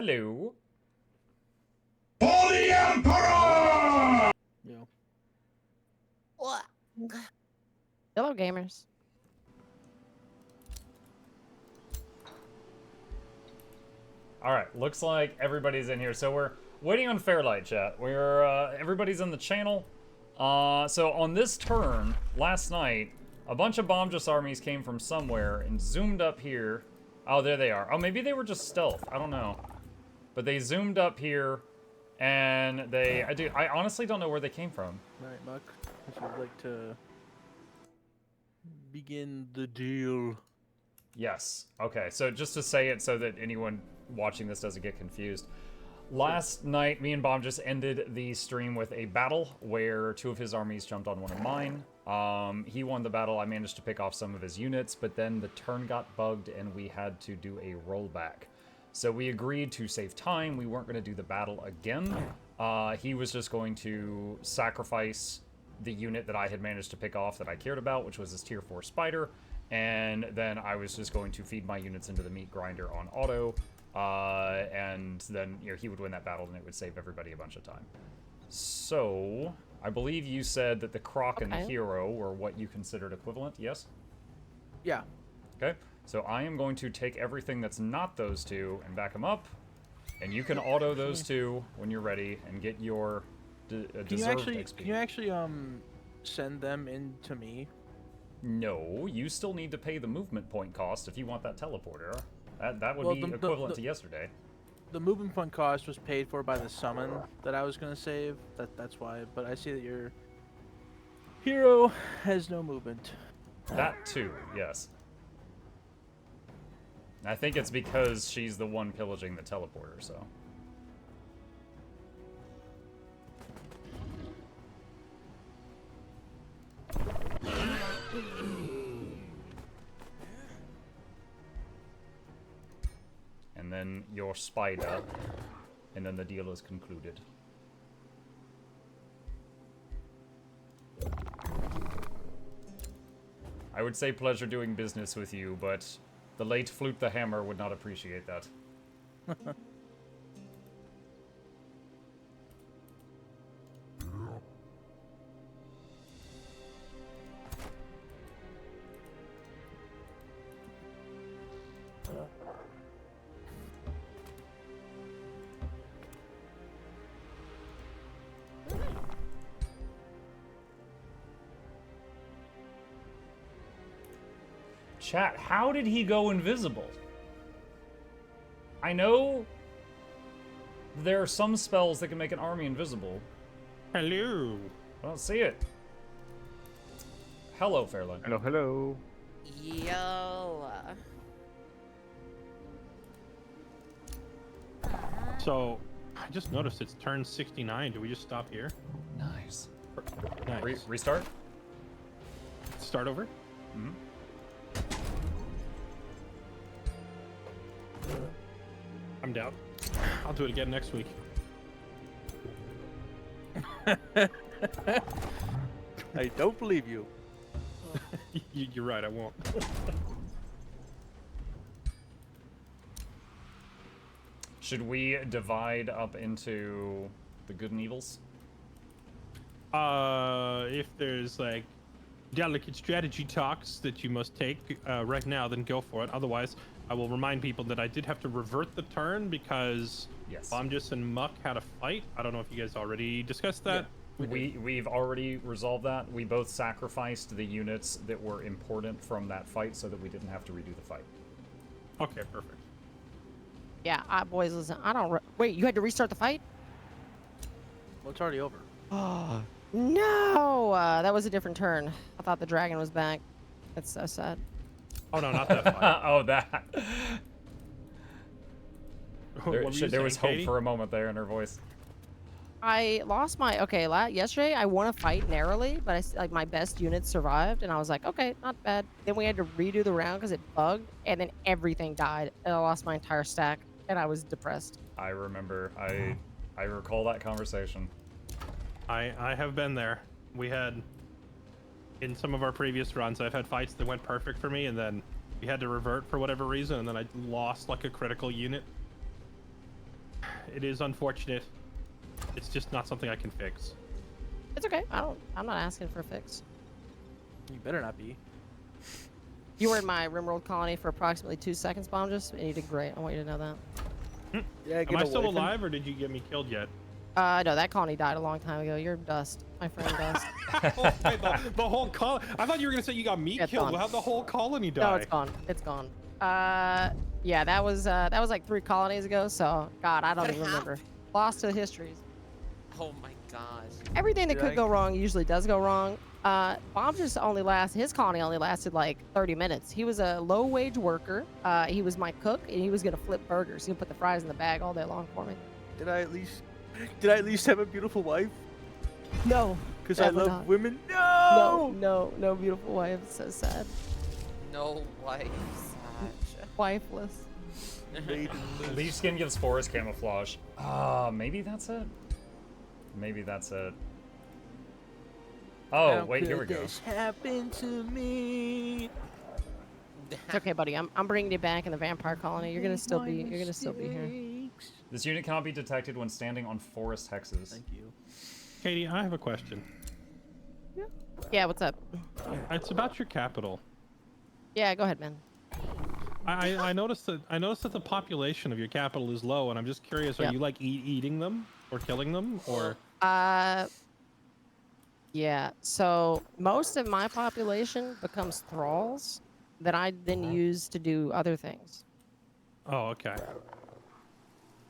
Hello. For the Emperor! Yeah. What? Hello, gamers. All right, looks like everybody's in here. So we're waiting on Fairlight chat. We're everybody's in the channel. So on this turn, last night, a bunch of Bombjus armies came from somewhere and zoomed up here. Oh, there they are. Oh, maybe they were just stealth. I don't know. But they zoomed up here, and I honestly don't know where they came from. All right, Muck. If you'd like to begin the deal. Yes. Okay, so just to say it so that anyone watching this doesn't get confused. Last night, me and Bomb just ended the stream with a battle where two of his armies jumped on one of mine. He won the battle. I managed to pick off some of his units, but then the turn got bugged and we had to do a rollback. So we agreed to save time. We weren't going to do the battle again. He was just going to sacrifice the unit that I had managed to pick off that I cared about, which was his tier 4 spider. And then I was just going to feed my units into the meat grinder on auto. And then he would win that battle and it would save everybody a bunch of time. So I believe you said that the Croc and the Hero were what you considered equivalent, yes? Yeah. Okay, so I am going to take everything that's not those two and back them up. And you can auto those two when you're ready and get your deserved XP. Can you actually send them in to me? No, you still need to pay the movement point cost if you want that teleporter. That would be equivalent to yesterday. The movement point cost was paid for by the summon that I was gonna save. That's why. But I see that your hero has no movement. That too, yes. I think it's because she's the one pillaging the teleporter, so. And then your spider, and then the deal is concluded. I would say pleasure doing business with you, but the late Flute the Hammer would not appreciate that. Chat, how did he go invisible? I know there are some spells that can make an army invisible. Hello. I don't see it. Hello, Fairlight. Hello, hello. Yo. So, I just noticed it's turn 69. Do we just stop here? Nice. Nice. Restart? Start over? Mm-hmm. I'm down. I'll do it again next week. I don't believe you. You're right, I won't. Should we divide up into the good and evils? If there's like delicate strategy talks that you must take right now, then go for it. Otherwise, I will remind people that I did have to revert the turn because Bombjus and Muck had a fight. I don't know if you guys already discussed that. Yeah. We've already resolved that. We both sacrificed the units that were important from that fight so that we didn't have to redo the fight. Okay, perfect. Yeah, boys, listen, wait, you had to restart the fight? Well, it's already over. Oh, no! That was a different turn. I thought the dragon was back. That's so sad. Oh, no, not that fight. Oh, that. There was hope Katie? for a moment there in her voice. I lost my yesterday I won a fight narrowly, but my best units survived, and I was like, okay, not bad. Then we had to redo the round because it bugged, and then everything died, and I lost my entire stack, and I was depressed. I remember. I recall that conversation. I have been there. We had in some of our previous runs, I've had fights that went perfect for me, and then we had to revert for whatever reason, and then I lost like a critical unit. It is unfortunate. It's just not something I can fix. It's okay. I'm not asking for a fix. You better not be. You were in my RimWorld colony for approximately 2 seconds, Bomb, and you did great. I want you to know that. Yeah, Am I still alive, or did you get me killed yet? No, that colony died a long time ago. You're dust, my friend, dust. Oh, wait, the whole colony. I thought you were gonna say you got me It's killed. gone. How'd the whole colony die? No, it's gone. It's gone. Yeah, that was like 3 colonies ago. So, God, I don't What even remember. happened? Lost to histories. Oh my gosh. Everything that Did could I- go wrong usually does go wrong. Bomb just his colony only lasted like 30 minutes. He was a low-wage worker. He was my cook, and he was gonna flip burgers. He would put the fries in the bag all day long for me. Did I at least have a beautiful wife? No, Because I definitely love not. women. No beautiful wife. So sad. No wife, Sasha. Wifeless. Leaf skin gives forest camouflage. Maybe that's it. Maybe that's it. Oh, How wait, here we could go. This happened to me. It's okay, buddy. I'm bringing you back in the vampire colony. You're gonna still be here. This unit cannot be detected when standing on forest hexes. Thank you. Katie, I have a question. Yeah, what's up? It's about your capital. Yeah, go ahead, man. I noticed that the population of your capital is low, and I'm just curious: are Yep. you like eating them or killing them, or? Yeah. So most of my population becomes thralls that I then use to do other things. Oh, okay.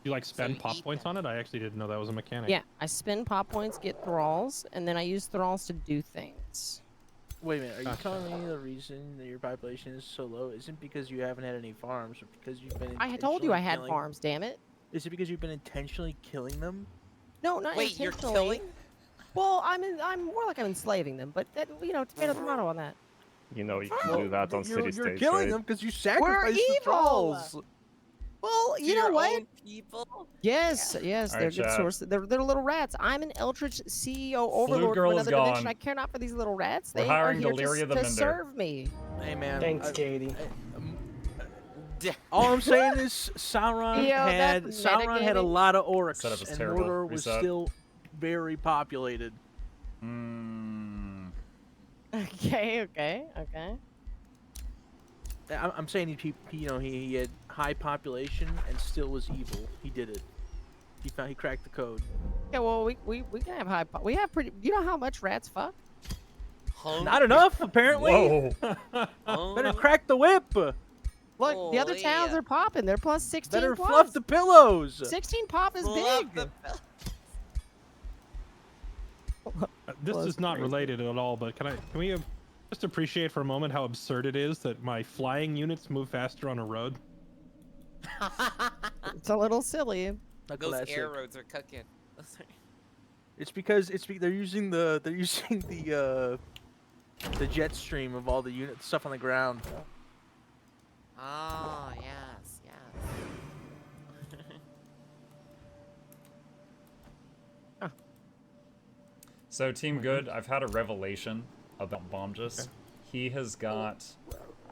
You like spend you pop eat points on it? I actually didn't know that was a mechanic. Yeah, I spend pop points, get thralls, and then I use thralls to do things. Wait a minute. Are you Gotcha. telling me the reason that your population is so low isn't because you haven't had any farms, or because you've been? I had told you I had intentionally farms. Damn it. Is it because you've been intentionally killing them? No, not Wait, you're intentionally. killing? Well, I'm more like I'm enslaving them, but that, tomato on that. You know you can do that on You're city stage, killing right? them because you sacrificed the evil! trolls. Well, To you know your what? own people? Yes, yes, All they're right, good chat. source. They're little rats. I'm an Eldritch CEO overlord Girl from is another dimension. gone. I care not for these little rats. We're They hiring are here Deliria to the Mender. serve me. Hey man. Thanks, Katie. All I'm saying is Sauron Yo, had that's a metagaming. lot of orcs, Setup is and terrible. Mordor was Reset. still very populated. Okay. I'm saying he had high population and still was evil. He did it. He cracked the code. Yeah, well, we can have high. We have pretty. You know how much rats fuck? Not enough, apparently. Whoa. Better crack the whip. Look, the other Holy. towns are popping. They're plus 16. Better plus. fluff the pillows. 16 pop is Love big. the This Well, is not crazy. related at all, but can we just appreciate for a moment how absurd it is that my flying units move faster on a road? It's a little silly. A Those classic. air roads are cooking. It's because they're using the jet stream of all the units stuff on the ground. Ah, yes, yes. So, Team Good, I've had a revelation about Bombjus. He has got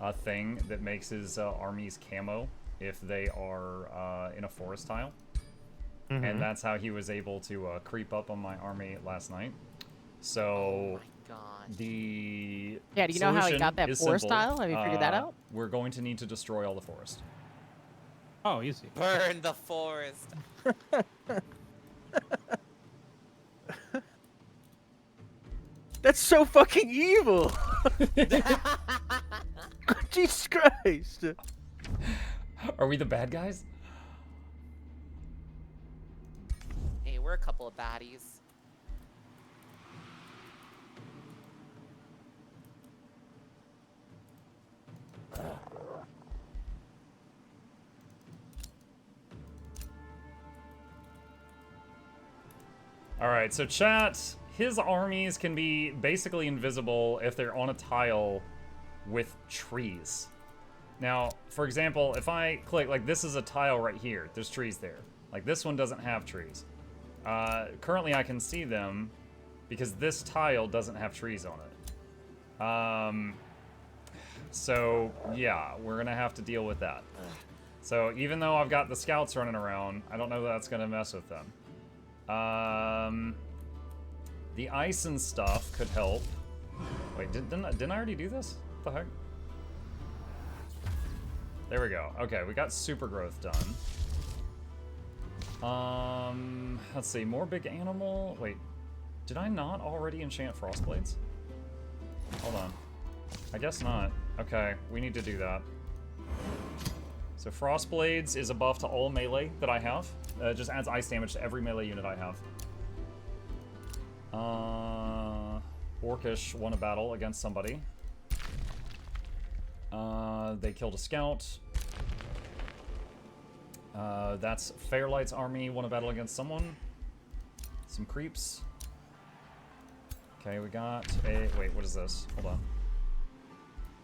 a thing that makes his armies camo if they are in a forest tile. And that's how he was able to creep up on my army last night. So, Oh my gosh. the Yeah, do you know how he solution got that is forest simple. tile? Have you figured that out? We're going to need to destroy all the forest. Oh, easy. Burn the forest. That's so fucking evil. Jesus Christ. Are we the bad guys? Hey, we're a couple of baddies. Alright, so chat, his armies can be basically invisible if they're on a tile with trees. Now, for example, if I click, like this is a tile right here, there's trees there. Like this one doesn't have trees. Currently I can see them because this tile doesn't have trees on it. So yeah, we're gonna have to deal with that. So even though I've got the scouts running around, I don't know that that's gonna mess with them. The ice and stuff could help. Wait, didn't I already do this? What the heck? There we go. Okay, we got super growth done. Let's see, more big animal. Wait, did I not already enchant Frostblades? Hold on. I guess not. Okay, we need to do that. So Frostblades is a buff to all melee that I have. It just adds ice damage to every melee unit I have. Orcish won a battle against somebody. They killed a scout. That's Fairlight's army won a battle against someone. Some creeps. Okay, we got a... Wait, what is this? Hold on.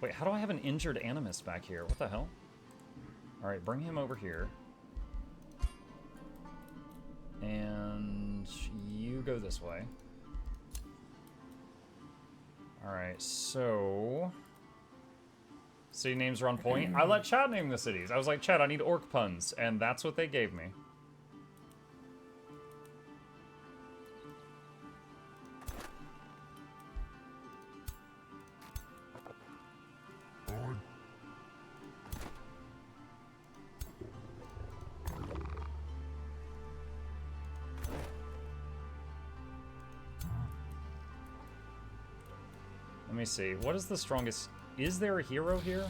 Wait, how do I have an injured animist back here? What the hell? Alright, bring him over here. And you go this way. Alright, so... City names are on point. I let Chad name the cities. I was like, Chad, I need orc puns. And that's what they gave me. Let me see. What is the strongest... Is there a hero here?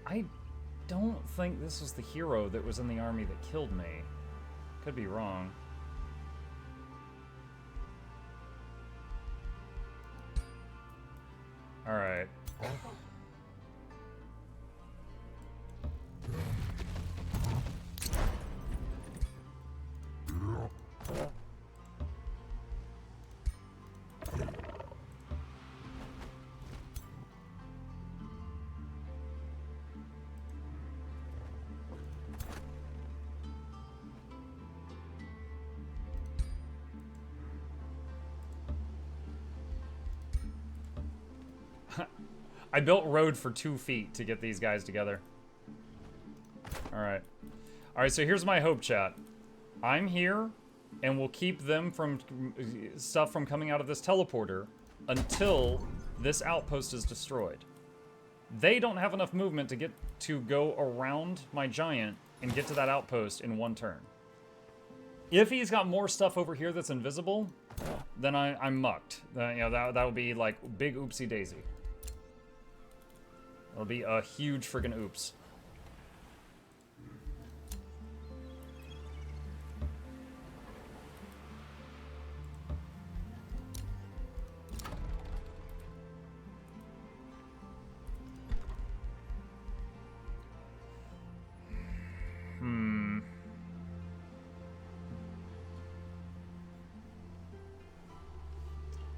I don't think this was the hero that was in the army that killed me. Could be wrong. Alright. I built road for 2 feet to get these guys together. Alright. Alright, so here's my hope, chat. I'm here, and we'll keep them from... stuff from coming out of this teleporter until this outpost is destroyed. They don't have enough movement to go around my giant and get to that outpost in 1 turn. If he's got more stuff over here that's invisible, then I'm mucked. You know, that would be like big oopsie daisy. It'll be a huge friggin' oops.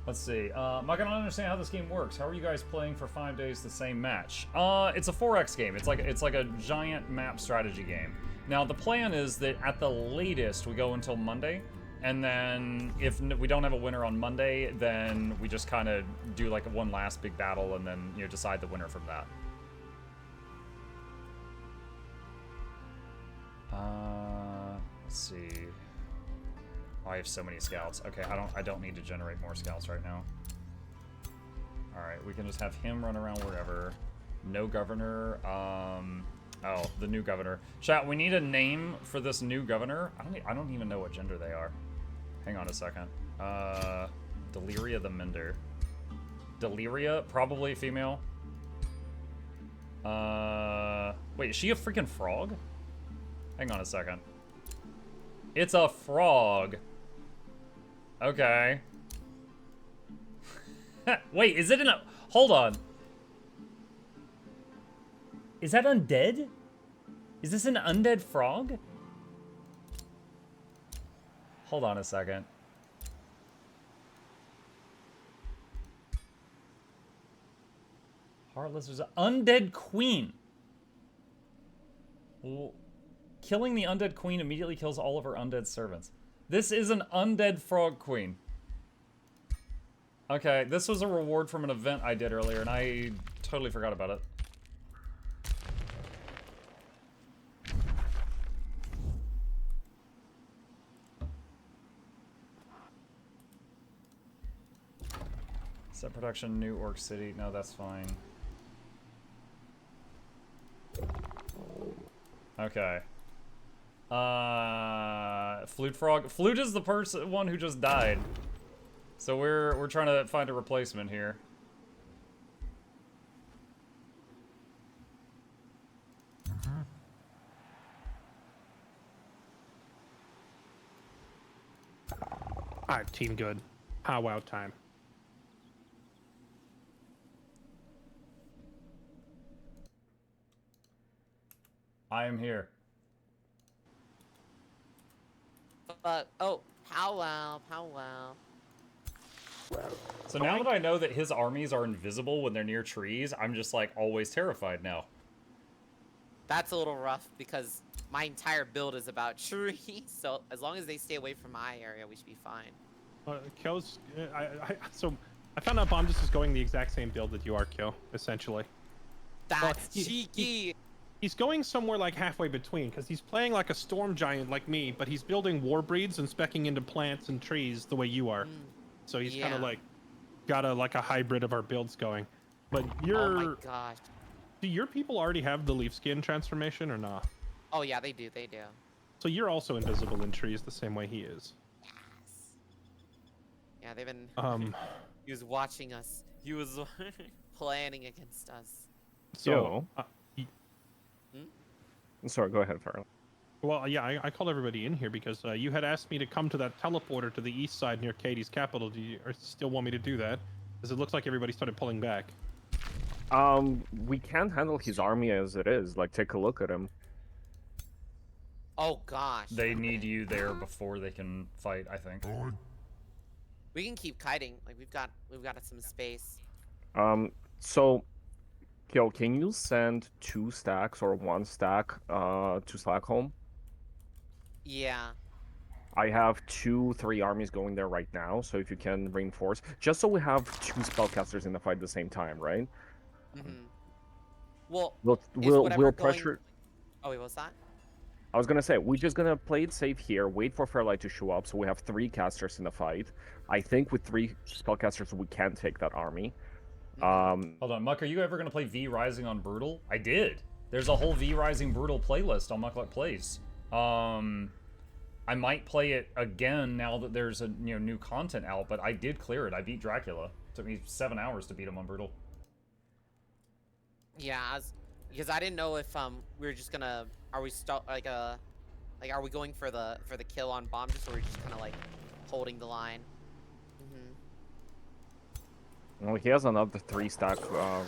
Let's see. Mike, I don't understand how this game works. How are you guys playing for 5 days the same match? It's a 4X game. It's like a giant map strategy game. Now the plan is that at the latest we go until Monday, and then if we don't have a winner on Monday, then we just kind of do like one last big battle, and then decide the winner from that. Let's see. Oh, I have so many scouts. Okay, I don't need to generate more scouts right now. Alright, we can just have him run around wherever. No governor. Oh, the new governor. Chat, we need a name for this new governor. I don't even know what gender they are. Hang on a second. Deliria the Mender. Deliria, probably female. Wait, is she a freaking frog? Hang on a second. It's a frog. Okay. Wait, is it in a... Hold on. Is that undead? Is this an undead frog? Hold on a second. Heartless is an undead queen. Well, killing the undead queen immediately kills all of her undead servants. This is an undead frog queen. Okay, this was a reward from an event I did earlier, and I totally forgot about it. Set production, New Orc City. No, that's fine. Okay. Flute Frog. Flute is the one who just died. So we're trying to find a replacement here. Alright, team good. Powwow time. I am here. But oh, powwow, powwow. So now that I know that his armies are invisible when they're near trees, I'm just like always terrified now. That's a little rough because my entire build is about trees. So as long as they stay away from my area, we should be fine. Kyo's, so I found out Bomb just is going the exact same build that you are, Kyo, essentially. That's cheeky. He's going somewhere like halfway between, because he's playing like a storm giant like me, but he's building war breeds and specking into plants and trees the way you are. So he's kind of like got a hybrid of our builds going. But you're. Oh my gosh. Do your people already have the leaf skin transformation or not? Oh yeah, they do. They do. So you're also invisible in trees the same way he is. Yes. Yeah, they've been. He was watching us. He was planning against us. So. Sorry, go ahead, Farrell. Well, yeah, I called everybody in here because you had asked me to come to that teleporter to the east side near Katie's capital. Do you still want me to do that? Because it looks like everybody started pulling back. We can't handle his army as it is. Like, take a look at him. Oh gosh. They need you there before they can fight, I think. We can keep kiting. Like we've got some space. So, Kyo, can you send 2 stacks or 1 stack to Slackholm? Yeah. I have 2-3 armies going there right now, so if you can reinforce, just so we have 2 spellcasters in the fight at the same time, right? Mm-hmm. Well, we'll pressure. Oh wait, what's that? I was gonna say we're just gonna play it safe here, wait for Fairlight to show up, so we have 3 casters in the fight. I think with 3 spellcasters we can take that army. Hold on, Muck, are you ever gonna play V Rising on Brutal? I did. There's a whole V Rising Brutal playlist on Mukluk Plays. I might play it again now that there's a new content out, but I did clear it. I beat Dracula. It took me 7 hours to beat him on Brutal. Yeah, because I didn't know if we were just gonna are we going for the kill on bomb just, or are we just kind of like holding the line? Well, he has another 3 stack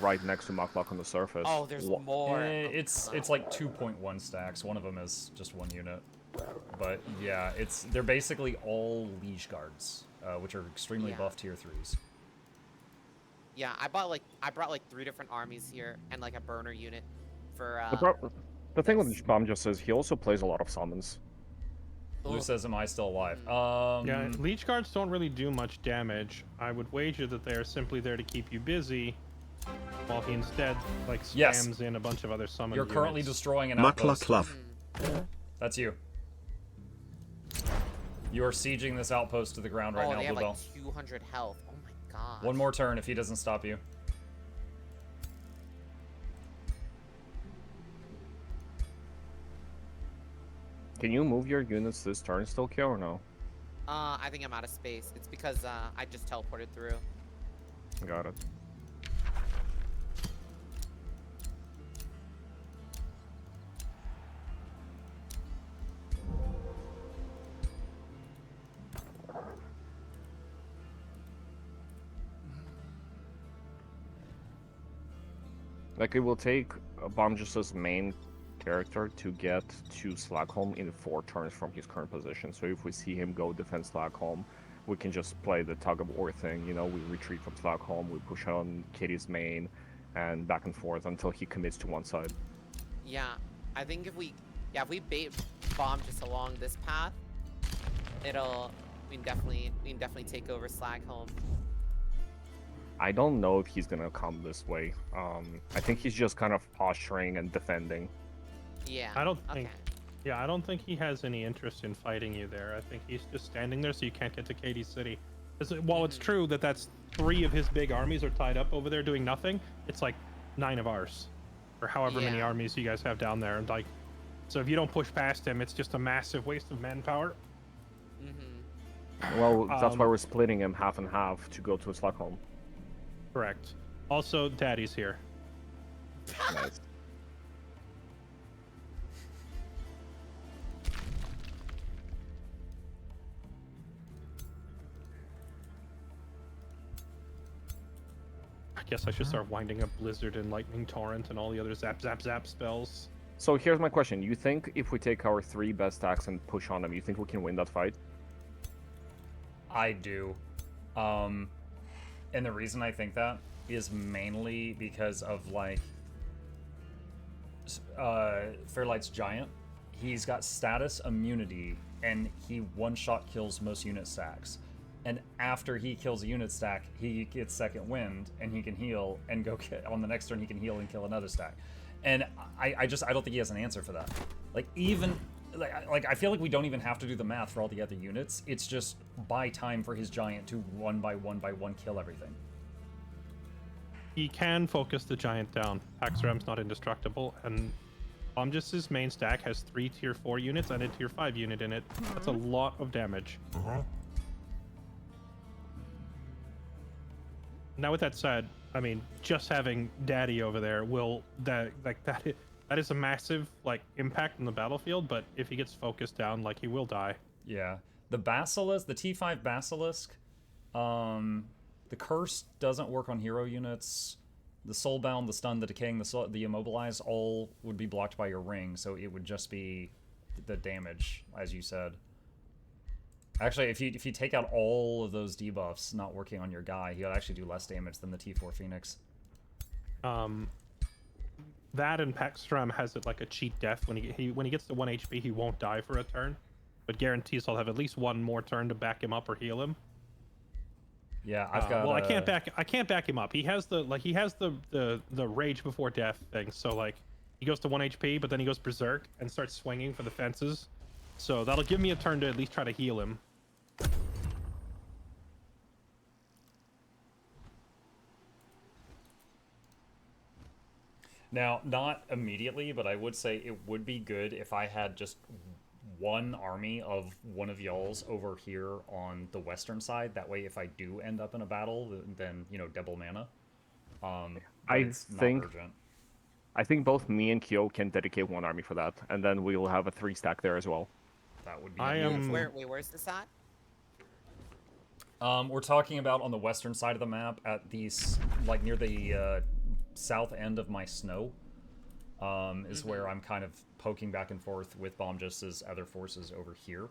right next to Mukluk on the surface. Oh, there's more. It's like 2.1 stacks. One of them is just 1 unit. But yeah, they're basically all Liege Guards, which are extremely buff tier 3s. Yeah, I brought like 3 different armies here and like a burner unit for. The thing with Bomb just is he also plays a lot of summons. Blue says, "Am I still alive?" Yeah, Leech Guards don't really do much damage. I would wager that they are simply there to keep you busy, while he instead like spams in a bunch of other summons. You're currently destroying an outpost. Mukluk. That's you. You are sieging this outpost to the ground right now, they have Bluebell. like 200 health. Oh my god. One more turn if he doesn't stop you. Can you move your units this turn still, Kyo, or no? I think I'm out of space. It's because I just teleported through. Got it. Like, it will take Bomb Just's main character to get to Slackholm in 4 turns from his current position. So if we see him go defend Slackholm, we can just play the tug of war thing. We retreat from Slackholm, we push on Kitty's main, and back and forth until he commits to one side. Yeah, I think if we bait bomb just along this path, we can definitely take over Slackholm. I don't know if he's gonna come this way. I think he's just kind of posturing and defending. Yeah. I don't think. Okay. Yeah, I don't think he has any interest in fighting you there. I think he's just standing there so you can't get to Katie's city. While it's true that that's 3 of his big armies are tied up over there doing nothing, it's like 9 of ours, or however many Yeah. armies you guys have down there. And like, so if you don't push past him, it's just a massive waste of manpower. Well, that's why we're splitting him half and half to go to Stockholm. Correct. Also, Daddy's here. Nice. I guess I should start winding up Blizzard and Lightning Torrent and all the other zap zap zap spells. So here's my question. You think if we take our 3 best stacks and push on them, you think we can win that fight? I do. And the reason I think that is mainly because of, like, Fairlight's Giant. He's got status immunity, and he one-shot kills most unit stacks. And after he kills a unit stack, he gets second wind, and he can heal, and go on the next turn he can heal and kill another stack. And I don't think he has an answer for that. Like, even... Like, I feel like we don't even have to do the math for all the other units. It's just buy time for his Giant to one by one kill everything. He can focus the Giant down. Paxram's not indestructible, and Omjus's main stack has 3 tier 4 units and a tier 5 unit in it. That's a lot of damage. Now, with that said, I mean, just having Daddy over there will that is a massive like impact on the battlefield. But if he gets focused down, like, he will die. Yeah, the Basilisk, the T5 Basilisk, the Curse doesn't work on hero units. The Soulbound, the Stun, the Decaying, the Immobilize, all would be blocked by your ring, so it would just be the damage, as you said. Actually, if you take out all of those debuffs not working on your guy, he would actually do less damage than the T4 Phoenix. That and Paxram has it like a cheat death. When he gets to 1 HP, he won't die for a turn, but guarantees he'll have at least one more turn to back him up or heal him. Yeah, I've got. Well, I can't back him up. He has the rage before death thing. So like, he goes to 1 HP, but then he goes berserk and starts swinging for the fences. So that'll give me a turn to at least try to heal him. Now, not immediately, but I would say it would be good if I had just one army of one of y'all's over here on the western side. That way, if I do end up in a battle, then, you know, double mana. I think both me and Kyo can dedicate one army for that, and then we'll have a 3 stack there as well. That would be. Where's this at? We're talking about on the western side of the map at these, like, near the south end of my snow, is where I'm kind of poking back and forth with Bombjust's other forces over here.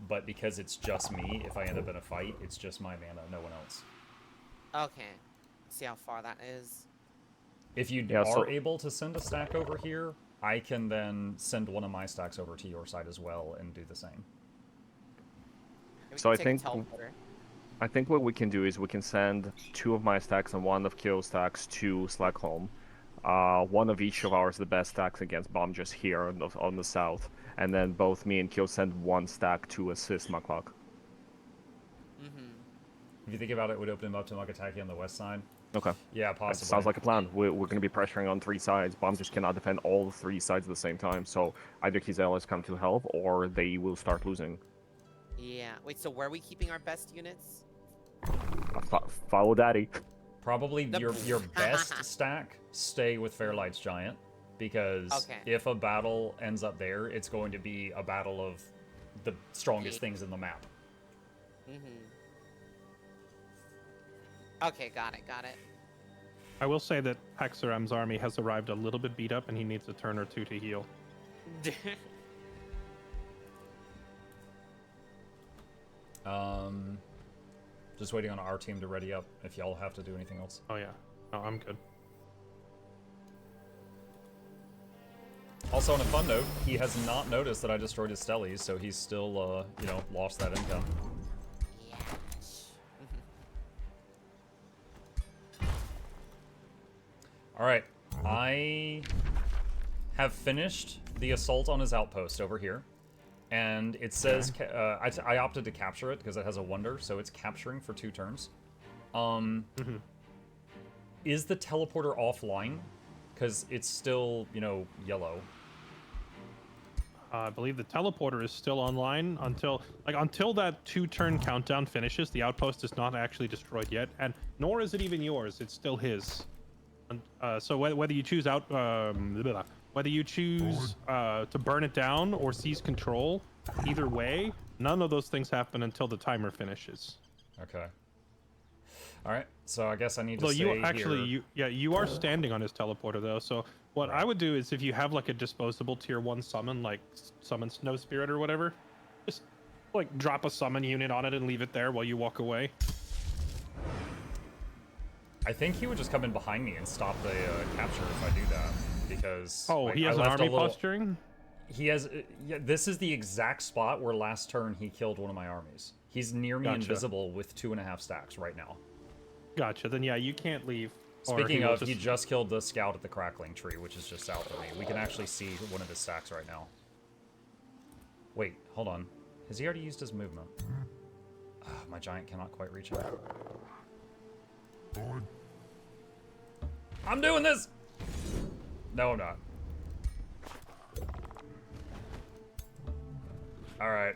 But because it's just me, if I end up in a fight, it's just my mana, no one else. Okay. See how far that is. If you are able to send a stack over here, I can then send one of my stacks over to your side as well and do the same. So I think what we can do is we can send 2 of my stacks and 1 of Kyo's stacks to Slackholm. 1 of each of ours, the best stacks against Bombjust here on the south, and then both me and Kyo send 1 stack to assist Mukluk. If you think about it, it would open him up to Mukataki on the west side. Okay. Yeah, possibly. That sounds like a plan. We're going to be pressuring on 3 sides. Bombjust cannot defend all 3 sides at the same time, so either his allies come to help or they will start losing. Yeah. Wait, so where are we keeping our best units? Follow Daddy. Probably your best stack, stay with Fairlight's Giant, because if a battle ends up there, it's going to be a battle of the strongest things in the map. Okay, got it. I will say that Paxram's army has arrived a little bit beat up, and he needs a turn or 2 to heal. Just waiting on our team to ready up if y'all have to do anything else. Oh yeah. No, I'm good. Also, on a fun note, he has not noticed that I destroyed his stellies, so he's still, you know, lost that income. Alright, I have finished the assault on his outpost over here. And it says, I opted to capture it because it has a wonder, so it's capturing for 2 turns. Is the teleporter offline? Because it's still, you know, yellow. I believe the teleporter is still online until that 2-turn countdown finishes. The outpost is not actually destroyed yet, and nor is it even yours. It's still his. So whether you choose to burn it down or seize control, either way, none of those things happen until the timer finishes. Okay. All right. So I guess I need to Though stay here. you are standing on his teleporter though. So what I would do is if you have like a disposable tier 1 summon, like summon Snow Spirit or whatever, just like drop a summon unit on it and leave it there while you walk away. I think he would just come in behind me and stop the capture if I do that, because like, he has an army posturing. He has. Yeah, this is the exact spot where last turn he killed one of my armies. He's near me, invisible, with 2.5 stacks right now. Gotcha. Then yeah, you can't leave. Speaking of, he just killed the scout at the crackling tree, which is just south of me. We can actually see one of his stacks right now. Wait, hold on. Has he already used his movement? My giant cannot quite reach out. I'm doing this! No, I'm not. Alright.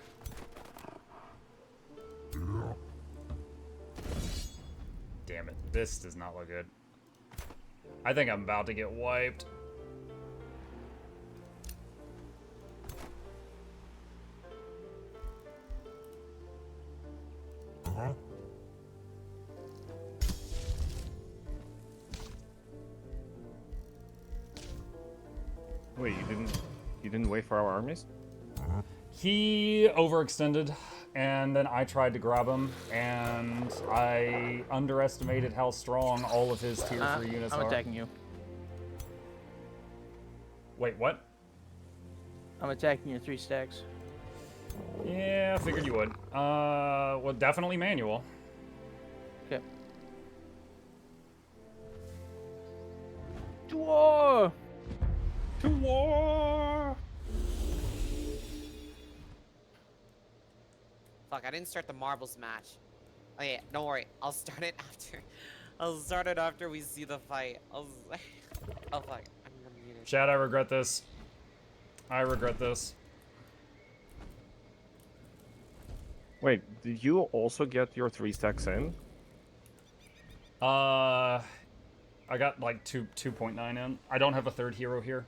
Damn it. This does not look good. I think I'm about to get wiped. Wait, you didn't wait for our armies? He overextended, and then I tried to grab him, and I underestimated how strong all of his tier 3 units are. I'm attacking you. Wait, what? I'm attacking your 3 stacks. Yeah, I figured you would. Well, definitely manual. Okay. To war! To war! Fuck, I didn't start the marbles match. Oh yeah, don't worry. I'll start it after. I'll start it after we see the fight. Oh fuck. I'm gonna mute it. Chad, I regret this. I regret this. Wait, did you also get your 3 stacks in? I got like 2.9 in. I don't have a third hero here.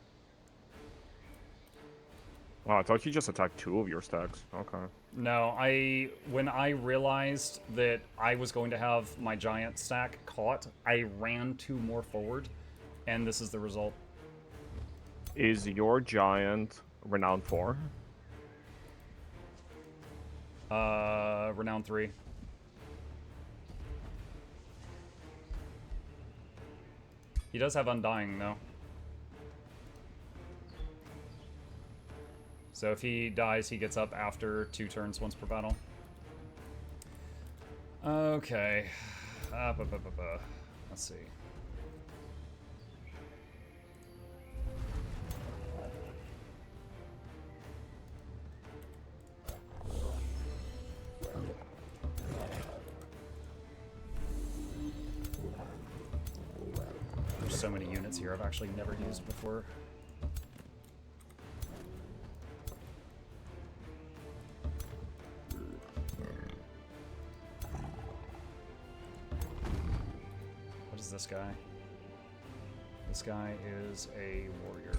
Oh, I thought you just attacked 2 of your stacks. Okay. No, when I realized that I was going to have my giant stack caught, I ran 2 more forward, and this is the result. Is your giant renowned 4? Renown 3. He does have Undying, though. So if he dies, he gets up after 2 turns once per battle. Okay. Let's see. There's so many units here I've actually never used before. What is this guy? This guy is a warrior.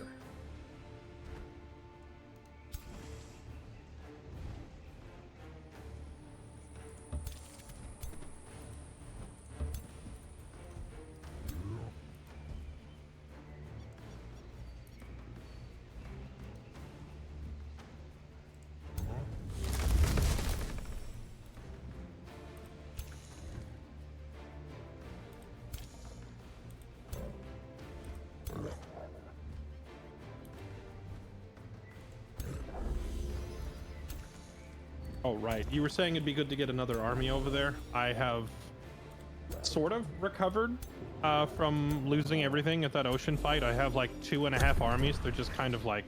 Oh, right. You were saying it'd be good to get another army over there. I have sort of recovered from losing everything at that ocean fight. I have like 2.5 armies. They're just kind of like